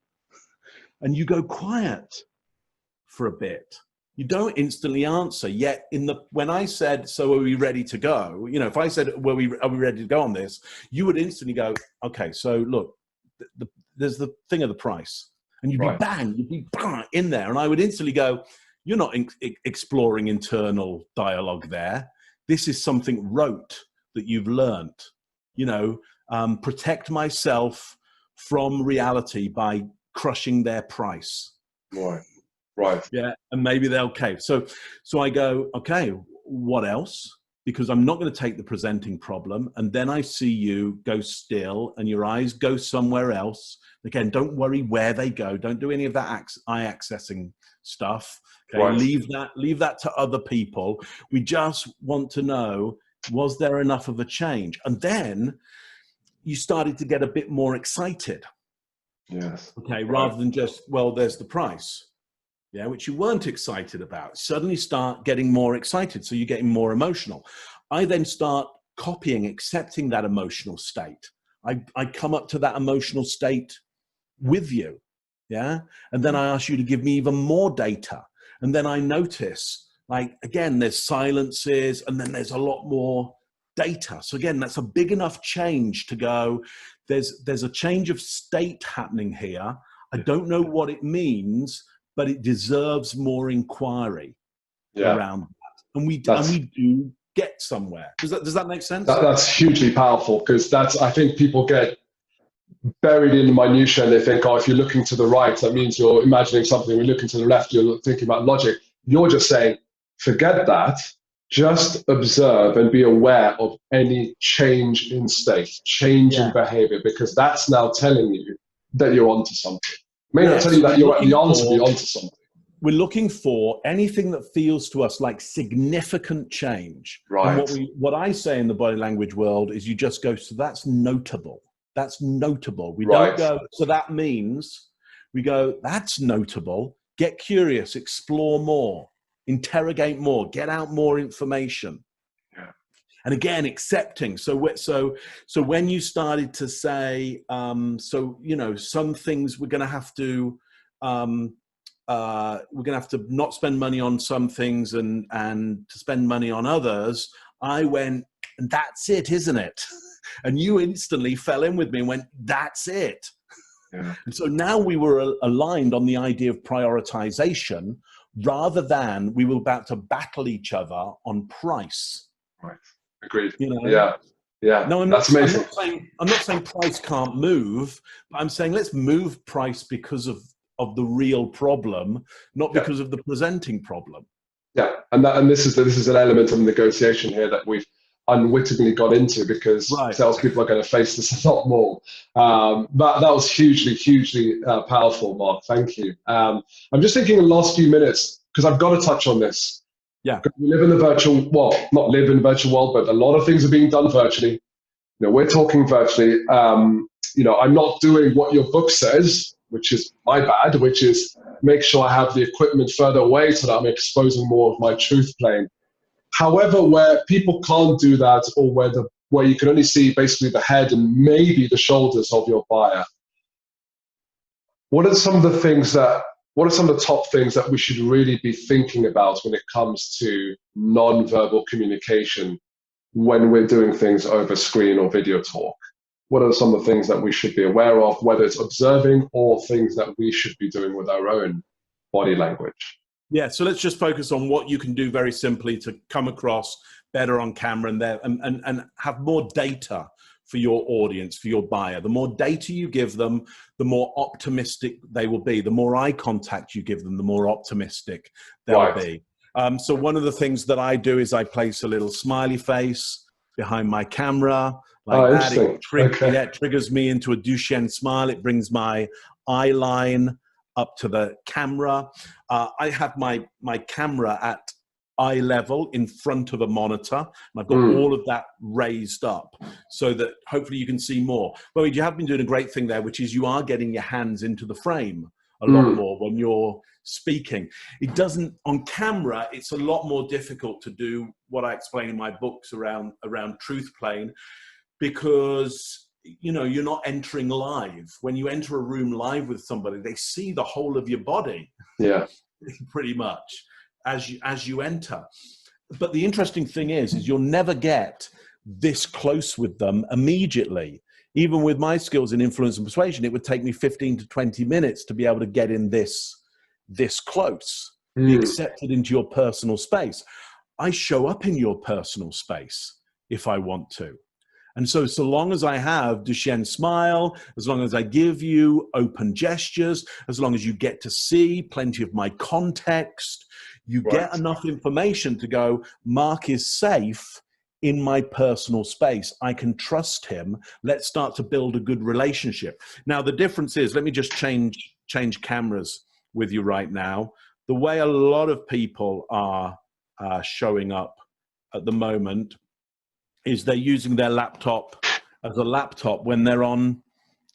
And you go quiet for a bit. You don't instantly answer. Yet when I said, so are we ready to go? If I said, are we ready to go on this? You would instantly go, okay, so look, there's the thing of the price. And you'd be bang in there. And I would instantly go, you're not exploring internal dialogue there. This is something rote that you've learned. Protect myself from reality by crushing their price. Right. Yeah. And maybe they'll cave. So I go, okay, what else? Because I'm not going to take the presenting problem. And then I see you go still and your eyes go somewhere else. Again, don't worry where they go. Don't do any of that eye accessing stuff. Okay. Leave that to other people. We just want to know, was there enough of a change? And then you started to get a bit more excited. Yes. Okay. Rather than just, well, there's the price. Yeah, which you weren't excited about. Suddenly start getting more excited. So you're getting more emotional. I then start copying, accepting that emotional state. I come up to that emotional state with you. Yeah. And then I ask you to give me even more data. And then I notice, like, again, there's silences and then there's a lot more data. So again, that's a big enough change to go, there's a change of state happening here. I don't know what it means, but it deserves more inquiry around that. And we do get somewhere. Does that make sense? That's hugely powerful, because I think people get buried in the minutiae and they think, oh, if you're looking to the right, that means you're imagining something. We're looking to the left, you're thinking about logic. You're just saying, forget that. Just observe and be aware of any change in state, change in behavior, because that's now telling you that you're onto something. May not tell you that you're at the answer, but you're onto something. We're looking for anything that feels to us like significant change. Right. And what I say in the body language world is you just go, so that's notable. That's notable. We don't go, so that means, we go, that's notable. Get curious, explore more, interrogate more, get out more information. Yeah. And again, accepting. So when you started to say, some things we're going to have to, not spend money on some things and to spend money on others, I went, and that's it, isn't it? And you instantly fell in with me and went, that's it. Yeah. And so now we were aligned on the idea of prioritization, rather than we were about to battle each other on price. Right. Agreed. Yeah. No, that's amazing. I'm not saying price can't move, but I'm saying let's move price because of the real problem, not because of the presenting problem. Yeah, and this is an element of negotiation here that we've unwittingly got into, because salespeople are going to face this a lot more. But that was hugely powerful, Mark. Thank you. I'm just thinking in the last few minutes, because I've got to touch on this. Yeah. We live in the virtual, not live in the virtual world, but a lot of things are being done virtually. We're talking virtually. I'm not doing what your book says, which is my bad, which is make sure I have the equipment further away so that I'm exposing more of my truth plane. However, where people can't do that, or where you can only see basically the head and maybe the shoulders of your buyer, what are some of the top things that we should really be thinking about when it comes to non-verbal communication when we're doing things over screen or video talk? What are some of the things that we should be aware of, whether it's observing or things that we should be doing with our own body language? Yeah, so let's just focus on what you can do very simply to come across better on camera and have more data for your audience, for your buyer. The more data you give them, the more optimistic they will be. The more eye contact you give them, the more optimistic they'll be. So one of the things that I do is I place a little smiley face behind my camera. Like that, it triggers me into a Duchenne smile. It brings my eye line up to the camera. I have my camera at eye level in front of a monitor, and I've got all of that raised up so that hopefully you can see more. But you have been doing a great thing there, which is you are getting your hands into the frame a lot more when you're speaking. It doesn't, on camera, it's a lot more difficult to do what I explain in my books around truth plane, because you're not entering live. When you enter a room live with somebody, they see the whole of your body. Yeah. Pretty much as you enter. But the interesting thing is you'll never get this close with them immediately. Even with my skills in influence and persuasion, it would take me 15 to 20 minutes to be able to get in this close, be accepted into your personal space. I show up in your personal space if I want to. And so long as I have Duchenne smile, as long as I give you open gestures, as long as you get to see plenty of my context, you get enough information to go, Mark is safe in my personal space. I can trust him. Let's start to build a good relationship. Now, the difference is, let me just change cameras with you right now. The way a lot of people are showing up at the moment is they're using their laptop as a laptop when they're on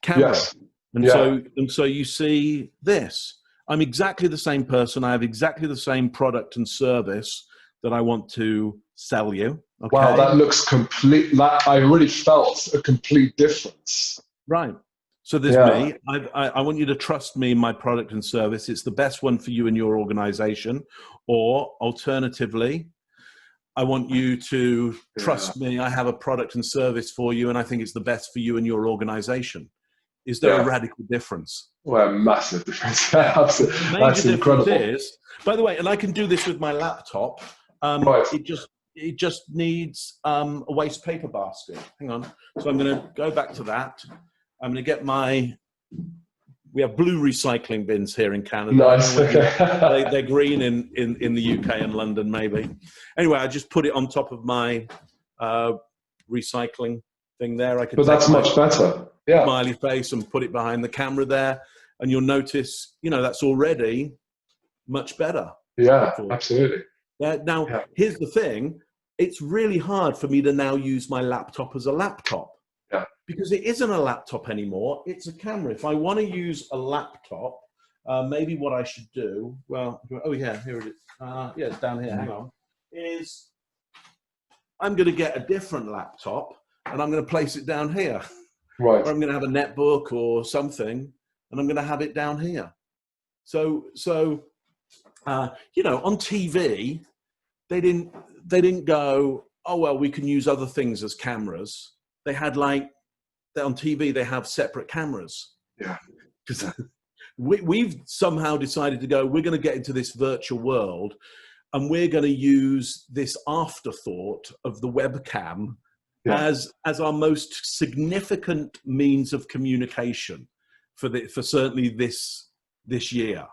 camera. Yes. And so you see this. I'm exactly the same person. I have exactly the same product and service that I want to sell you. Okay? Wow, that looks complete. I really felt a complete difference. Right. So there's me. I want you to trust me in my product and service. It's the best one for you and your organization. Or alternatively, I want you to trust me. I have a product and service for you, and I think it's the best for you and your organization. Is there a radical difference? Well, a massive difference. That's incredible. Is, by the way, and I can do this with my laptop. it just needs a waste paper basket. Hang on. So I'm going to go back to that. I'm going to get we have blue recycling bins here in Canada. Nice. They're green in the UK and London, maybe. Anyway, I just put it on top of my recycling thing there. I could But that's much better. Yeah. Smiley face and put it behind the camera there. And you'll notice, that's already much better. Yeah, absolutely. Now, here's the thing. It's really hard for me to now use my laptop as a laptop. Yeah. Because it isn't a laptop anymore. It's a camera. If I want to use a laptop, maybe what I should do, here it is. It's down here. Hang on. Is I'm going to get a different laptop and I'm going to place it down here. Right. Or I'm going to have a netbook or something, and I'm going to have it down here. So on TV, they didn't go, oh well, we can use other things as cameras. They had on TV they have separate cameras. Yeah. Because we've somehow decided to go, we're going to get into this virtual world, and we're going to use this afterthought of the webcam as our most significant means of communication for certainly this year.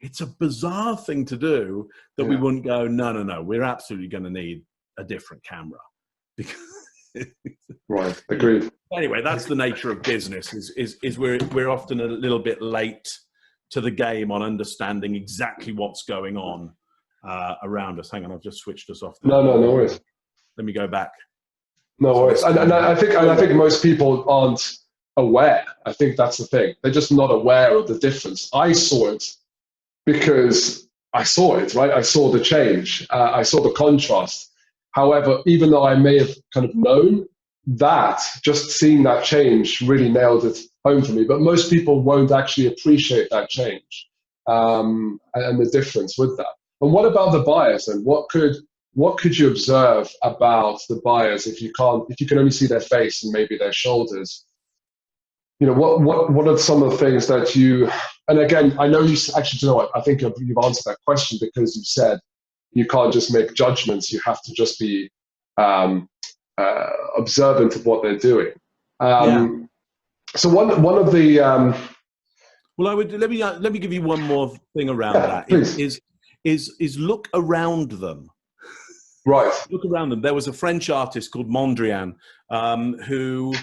It's a bizarre thing to do that we wouldn't go, no, we're absolutely going to need a different camera. Right, agreed. Anyway, that's the nature of business, is we're often a little bit late to the game on understanding exactly what's going on around us. Hang on, I've just switched us off. No worries. Let me go back. No worries. And I think most people aren't aware. I think that's the thing. They're just not aware of the difference. I saw it because I saw it, right? I saw the change. I saw the contrast. However, even though I may have kind of known that, just seeing that change really nailed it home for me. But most people won't actually appreciate that change and the difference with that. And what about the buyers then? What could you observe about the buyers if you can only see their face and maybe their shoulders? What are some of the things that you, and again, I know you actually, you know what, I think you've answered that question because you said you can't just make judgments, you have to just be observant of what they're doing. So one of the well, let me give you one more thing around that. Is look around them. Right. Look around them. There was a French artist called Mondrian who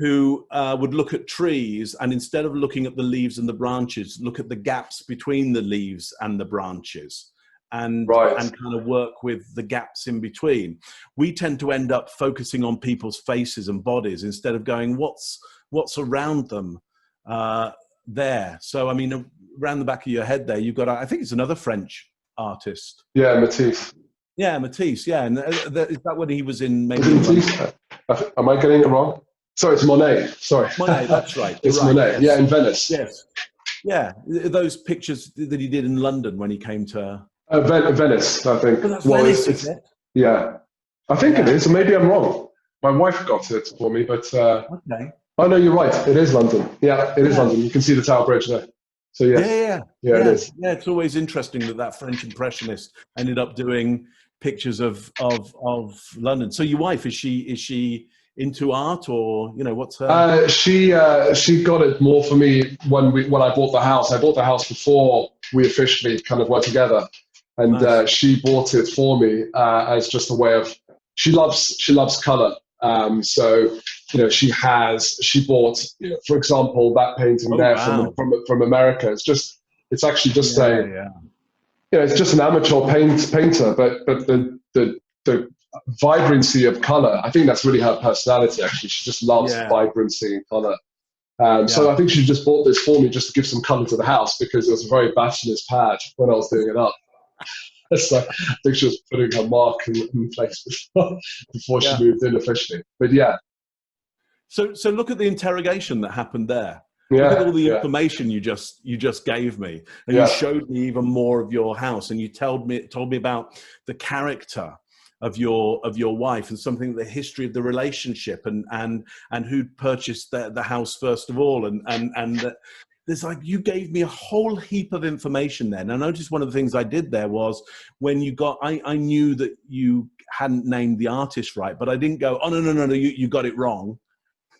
would look at trees, and instead of looking at the leaves and the branches, look at the gaps between the leaves and the branches, and kind of work with the gaps in between. We tend to end up focusing on people's faces and bodies instead of going, what's around them there. So, I mean, around the back of your head there, you've got, I think it's another French artist. Yeah, Matisse. Yeah, Matisse, yeah. And is that when he was in maybe... Matisse? Am I getting it wrong? Sorry, it's Monet. Sorry. Monet, that's right. It's right, Monet, yes. Yeah, in Venice. Yes. Yeah, those pictures that he did in London when he came to... Venice, I think. Oh, that's Venice, is it? Yeah. I think it is, or maybe I'm wrong. My wife got it for me, but... okay. Oh, no, you're right. It is London. Yeah, it is London. You can see the Tower Bridge there. So, yes. Yeah, it is. Yeah, it's always interesting that French impressionist ended up doing pictures of London. So your wife, is she into art, or what's her? She got it more for me when I bought the house. I bought the house before we officially kind of were together, and nice. She bought it for me as just a way of. She loves color, so she bought, for example, that painting from America. It's actually just it's just an amateur painter, but the vibrancy of color, I think that's really her personality. Actually, she just loves vibrancy and color. So I think she just bought this for me just to give some color to the house, because it was a very bachelor's pad when I was doing it up. So I think she was putting her mark in place before she moved in officially. But yeah. So look at the interrogation that happened there. Look at all the information you just gave me, and you showed me even more of your house, and you told me about the character of your wife, and something, the history of the relationship, and who'd purchased the house first of all, and there's you gave me a whole heap of information there. And I noticed one of the things I did there was when you got, I knew that you hadn't named the artist right, but I didn't go, oh, no, you got it wrong.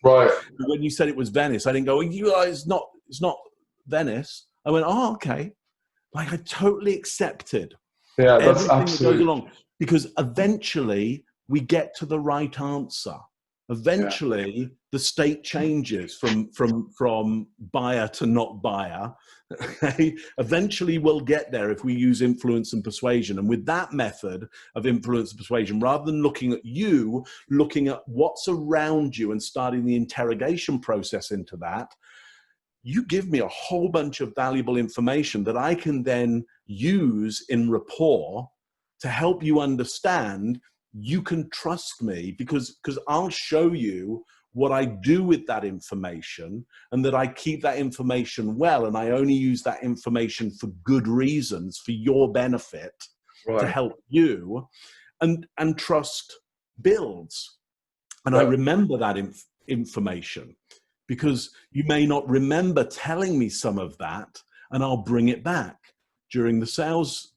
Right. When you said it was Venice, I didn't go, it's not Venice. I went, oh, okay. Like, I totally accepted Yeah, that's everything absolutely. that goes along, because eventually we get to the right answer. Eventually, the state changes from buyer to not buyer. Okay? Eventually, we'll get there if we use influence and persuasion. And with that method of influence and persuasion, rather than looking at you, looking at what's around you and starting the interrogation process into that, you give me a whole bunch of valuable information that I can then use in rapport to help you understand you can trust me, because I'll show you what I do with that information, and that I keep that information well, and I only use that information for good reasons, for your benefit, to help you, and trust builds. And I remember that information, because you may not remember telling me some of that, and I'll bring it back during the sales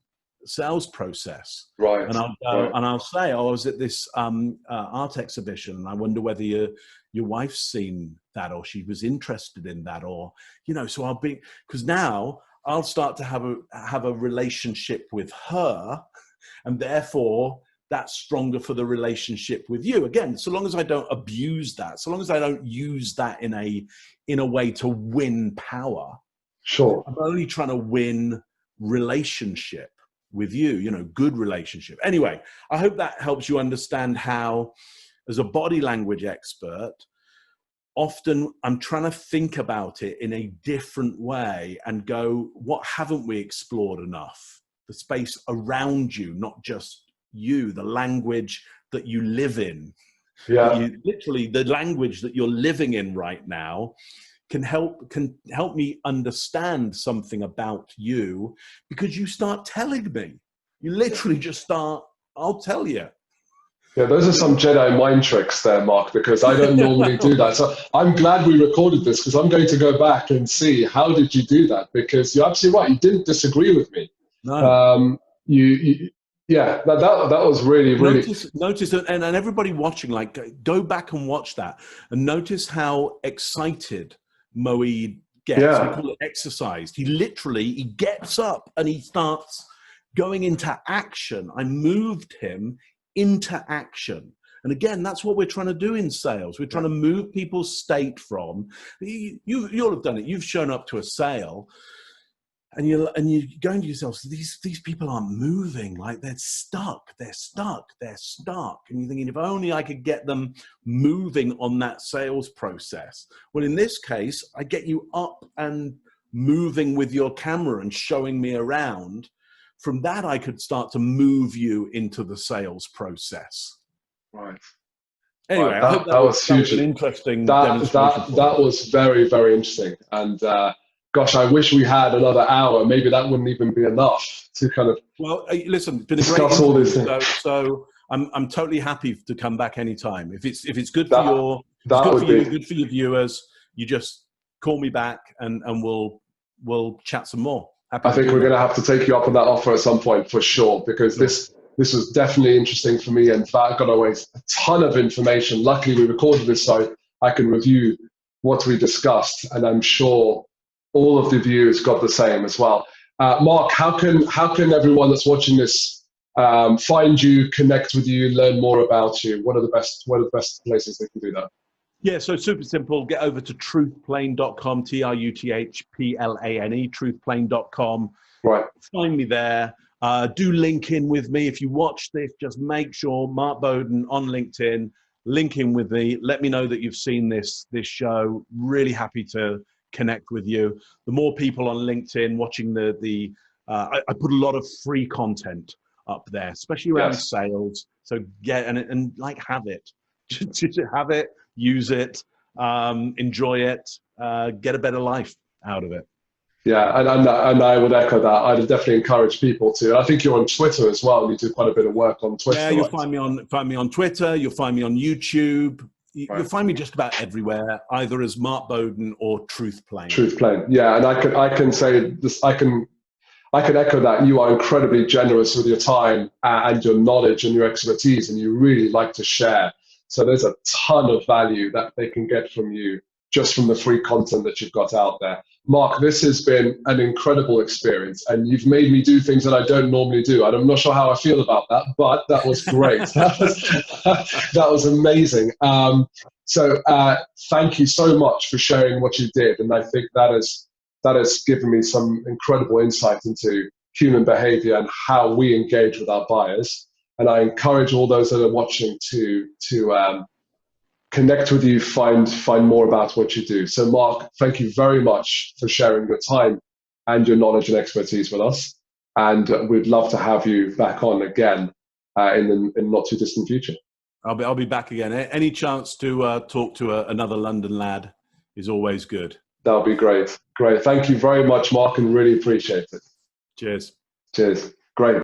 process. Right. And I'll go, and I'll say, oh, I was at this art exhibition, and I wonder whether your wife's seen that, or she was interested in that, or, so I'll be, because now I'll start to have a relationship with her, and therefore that's stronger for the relationship with you. Again, so long as I don't abuse that, so long as I don't use that in a way to win power. Sure. I'm only trying to win relationship with you, good relationship. Anyway, I hope that helps you understand how, as a body language expert, often I'm trying to think about it in a different way and go, what haven't we explored enough? The space around you, not just you, the language that you live in. Yeah. Literally, the language that you're living in right now can help me understand something about you, because you start telling me. You literally just start, I'll tell you. Yeah, those are some Jedi mind tricks there, Mark, because I don't normally do that. So I'm glad we recorded this, because I'm going to go back and see, how did you do that? Because you're absolutely right. You didn't disagree with me. No. Yeah, that was really. Notice, and everybody watching, like, go back and watch that and notice how excited Moeed gets. Yeah. We call it exercised. He gets up and he starts going into action. I moved him into action. And again, that's what we're trying to do in sales. We're trying to move people's state from, you'll have done it. You've shown up to a sale, and you're going to yourself, these people aren't moving, like they're stuck. And you're thinking, if only I could get them moving on that sales process. Well, in this case, I get you up and moving with your camera and showing me around. From that, I could start to move you into the sales process. Right. Anyway, right. I hope that was an interesting demonstration. That was very, very interesting. And gosh, I wish we had another hour. Maybe that wouldn't even be enough to kind of. Well, listen, it's been a discuss great all these things. So I'm totally happy to come back anytime. If it's good for good for your viewers, you just call me back and we'll chat some more. I think we're going to have to take you up on that offer at some point for sure, because this was definitely interesting for me, and I got away a ton of information. Luckily, we recorded this so I can review what we discussed, and I'm sure all of the viewers got the same as well. Mark, how can everyone that's watching this find you, connect with you, learn more about you? What are the best places they can do that? Yeah, so super simple. Get over to truthplane.com, TRUTHPLANE, truthplane.com. Right. Find me there. Do link in with me. If you watch this, just make sure Mark Bowden on LinkedIn, link in with me. Let me know that you've seen this show. Really happy to connect with you. The more people on LinkedIn watching I put a lot of free content up there, especially around sales. So get and like have it. Just have it. Use it, enjoy it, get a better life out of it. Yeah, and I would echo that. I'd definitely encourage people to. I think you're on Twitter as well. You do quite a bit of work on Twitter. Yeah, you'll find me on Twitter. You'll find me on YouTube. You'll find me just about everywhere, either as Mark Bowden or Truth Plane. Truth Plane. Yeah, and I can say this. I can echo that. You are incredibly generous with your time and your knowledge and your expertise, and you really like to share. So there's a ton of value that they can get from you just from the free content that you've got out there. Mark, this has been an incredible experience, and you've made me do things that I don't normally do. And I'm not sure how I feel about that, but that was great. That was amazing. So thank you so much for sharing what you did. And I think that has given me some incredible insight into human behavior and how we engage with our buyers. And I encourage all those that are watching to connect with you, find more about what you do. So Mark, thank you very much for sharing your time and your knowledge and expertise with us. And we'd love to have you back on again in the not too distant future. I'll be back again. Any chance to talk to another London lad is always good. That'll be great. Great. Thank you very much, Mark, and really appreciate it. Cheers. Cheers. Great.